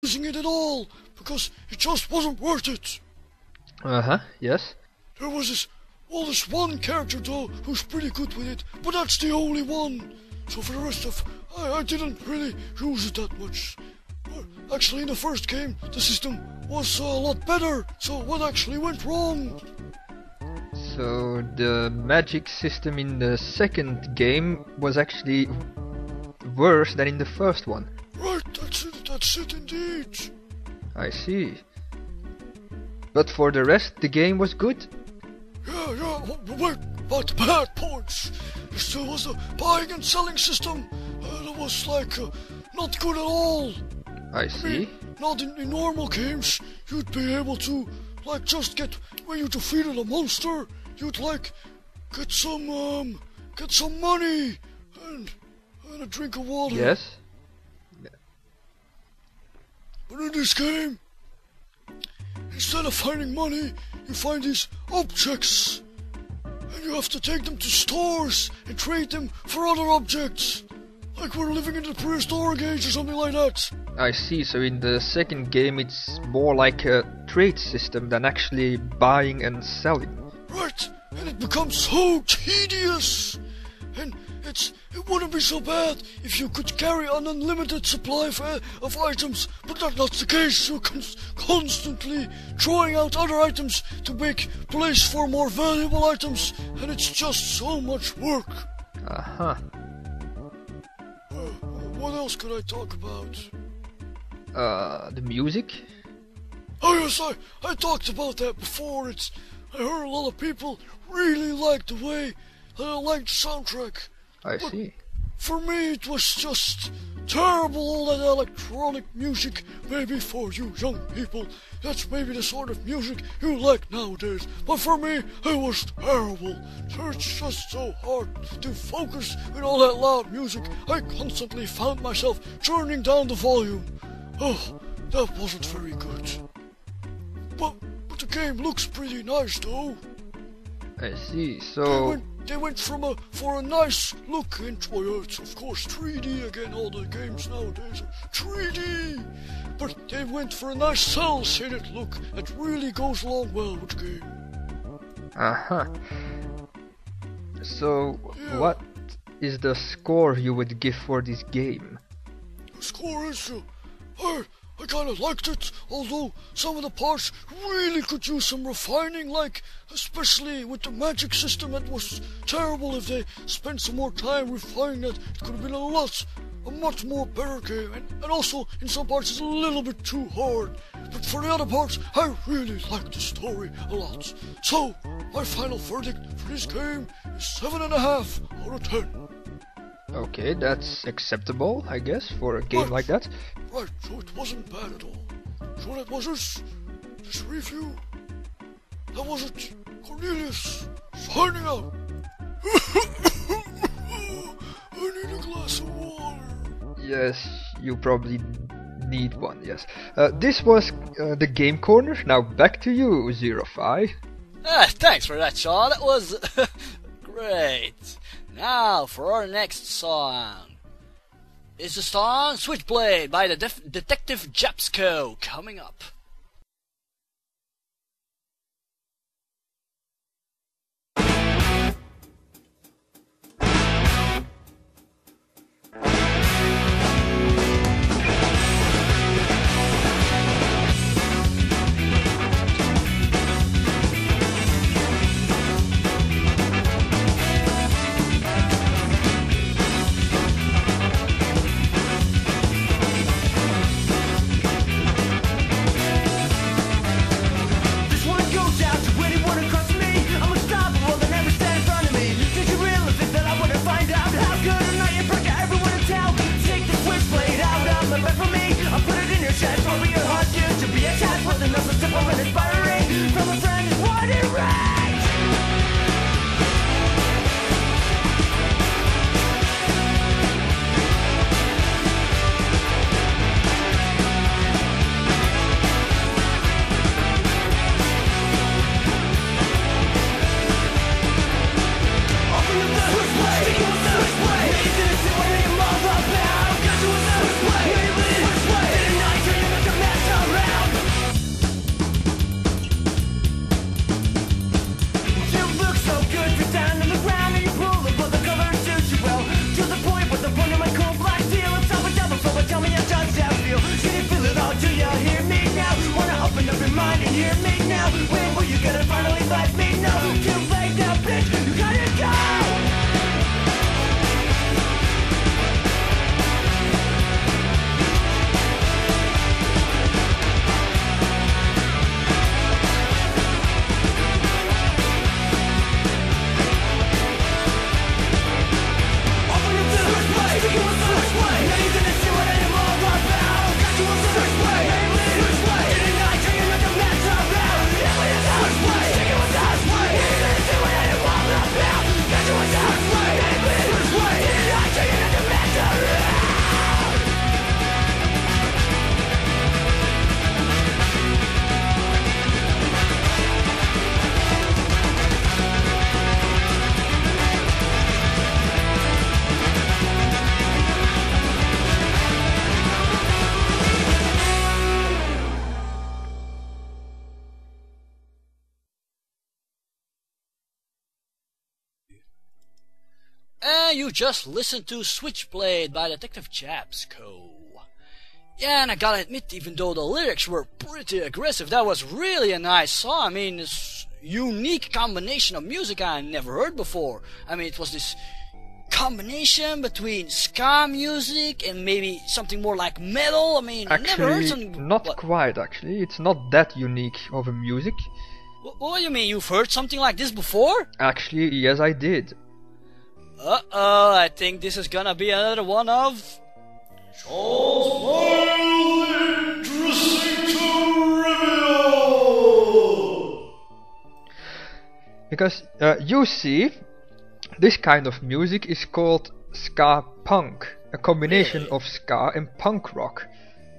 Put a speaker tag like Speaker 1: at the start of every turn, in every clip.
Speaker 1: using it at all, because it just wasn't worth it.
Speaker 2: Yes.
Speaker 1: There was this one character though who's pretty good with it, but that's the only one. So for the rest of, I didn't really use it that much. Actually, in the first game, the system was a lot better. So what actually went wrong?
Speaker 2: So the magic system in the second game was actually worse than in the first one.
Speaker 1: Right, that's it indeed.
Speaker 2: I see. But for the rest, the game was good?
Speaker 1: Yeah, wait, about the bad points. There still was a buying and selling system. That was not good at all.
Speaker 2: I see.
Speaker 1: Not in normal games, you'd be able to, just get, when you defeated a monster, you'd, get some money, and a drink of water.
Speaker 2: Yes.
Speaker 1: But in this game, instead of finding money, you find these objects, and you have to take them to stores and trade them for other objects. Like we're living in the prehistoric age or something like that.
Speaker 2: I see, so in the second game it's more like a trade system than actually buying and selling.
Speaker 1: Right, and it becomes so tedious. And it wouldn't be so bad if you could carry an unlimited supply of items, but that's not the case. You're constantly throwing out other items to make place for more valuable items, and it's just so much work. What else could I talk about?
Speaker 2: The music?
Speaker 1: Oh yes, I talked about that before. I heard a lot of people really liked the way that I liked the soundtrack.
Speaker 2: I see.
Speaker 1: For me it was just terrible, all that electronic music. Maybe for you young people, that's maybe the sort of music you like nowadays. But for me, it was terrible. It's just so hard to focus with all that loud music. I constantly found myself turning down the volume. Oh, that wasn't very good. But the game looks pretty nice though.
Speaker 2: I see, so...
Speaker 1: They went for a nice look, and it's of course 3D again. All the games nowadays are 3D, but they went for a nice cel-shaded look that really goes along well with the game.
Speaker 2: So, what is the score you would give for this game?
Speaker 1: The score is, I kind of liked it, although some of the parts really could use some refining, especially with the magic system. It was terrible. If they spent some more time refining that, it could have been a much more better game. And also, in some parts, it's a little bit too hard. But for the other parts, I really liked the story a lot. So, my final verdict for this game is 7.5 out of 10.
Speaker 2: Okay, that's acceptable, I guess, for a game like that.
Speaker 1: Right, so it wasn't bad at all. So that was this review. That was it. Cornelius, signing out. I need a glass of water.
Speaker 2: Yes, you probably need one, yes. This was the Game Corner. Now back to you, 05.
Speaker 3: Thanks for that, Sean. That was great. Now for our next song. It's the song Switchblade by the Detective Japsko coming up.
Speaker 4: hear me now? When were you gonna finally let me know? Too late now, bitch, you gotta go.
Speaker 3: And you just listened to Switchblade by Detective Japsko. Yeah, and I gotta admit, even though the lyrics were pretty aggressive, that was really a nice song. I mean, this unique combination of music I never heard before. I mean, it was this combination between ska music and maybe something more like metal. I mean, I never heard something...
Speaker 2: Not quite, actually. It's not that unique of a music.
Speaker 3: What do you mean? You've heard something like this before?
Speaker 2: Actually, yes, I did.
Speaker 3: Uh-oh, I think this is gonna be another one of...
Speaker 1: Interesting trivia!
Speaker 2: Because, you see, this kind of music is called ska punk. A combination of ska and punk rock.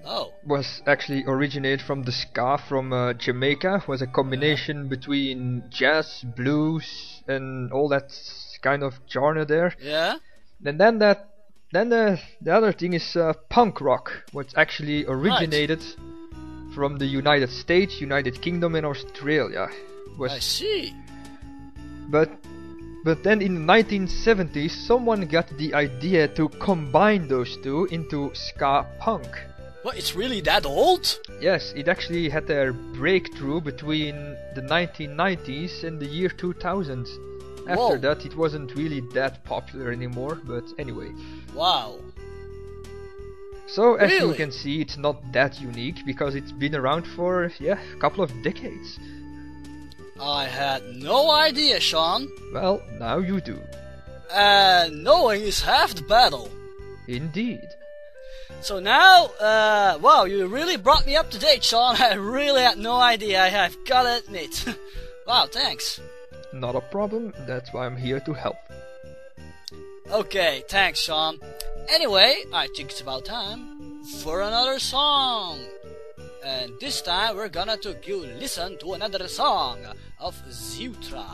Speaker 3: Oh.
Speaker 2: Was actually originated from the ska from Jamaica. Was a combination between jazz, blues, and all that kind of genre there.
Speaker 3: Yeah.
Speaker 2: And then the other thing is punk rock, which actually originated from the United States, United Kingdom, and Australia.
Speaker 3: I see.
Speaker 2: But then in the 1970s, someone got the idea to combine those two into ska punk.
Speaker 3: What, it's really that old?
Speaker 2: Yes, it actually had their breakthrough between the 1990s and the year 2000. After that, it wasn't really that popular anymore, but anyway.
Speaker 3: Wow.
Speaker 2: So, as you can see, it's not that unique, because it's been around for, a couple of decades.
Speaker 3: I had no idea, Sean.
Speaker 2: Well, now you do.
Speaker 3: And knowing is half the battle.
Speaker 2: Indeed.
Speaker 3: So now, wow, you really brought me up to date, Sean. I really had no idea, I've gotta admit. Wow, thanks.
Speaker 2: Not a problem, that's why I'm here to help.
Speaker 3: Okay, thanks, Sean. Anyway, I think it's about time for another song. And this time we're gonna take you listen to another song of Zutra.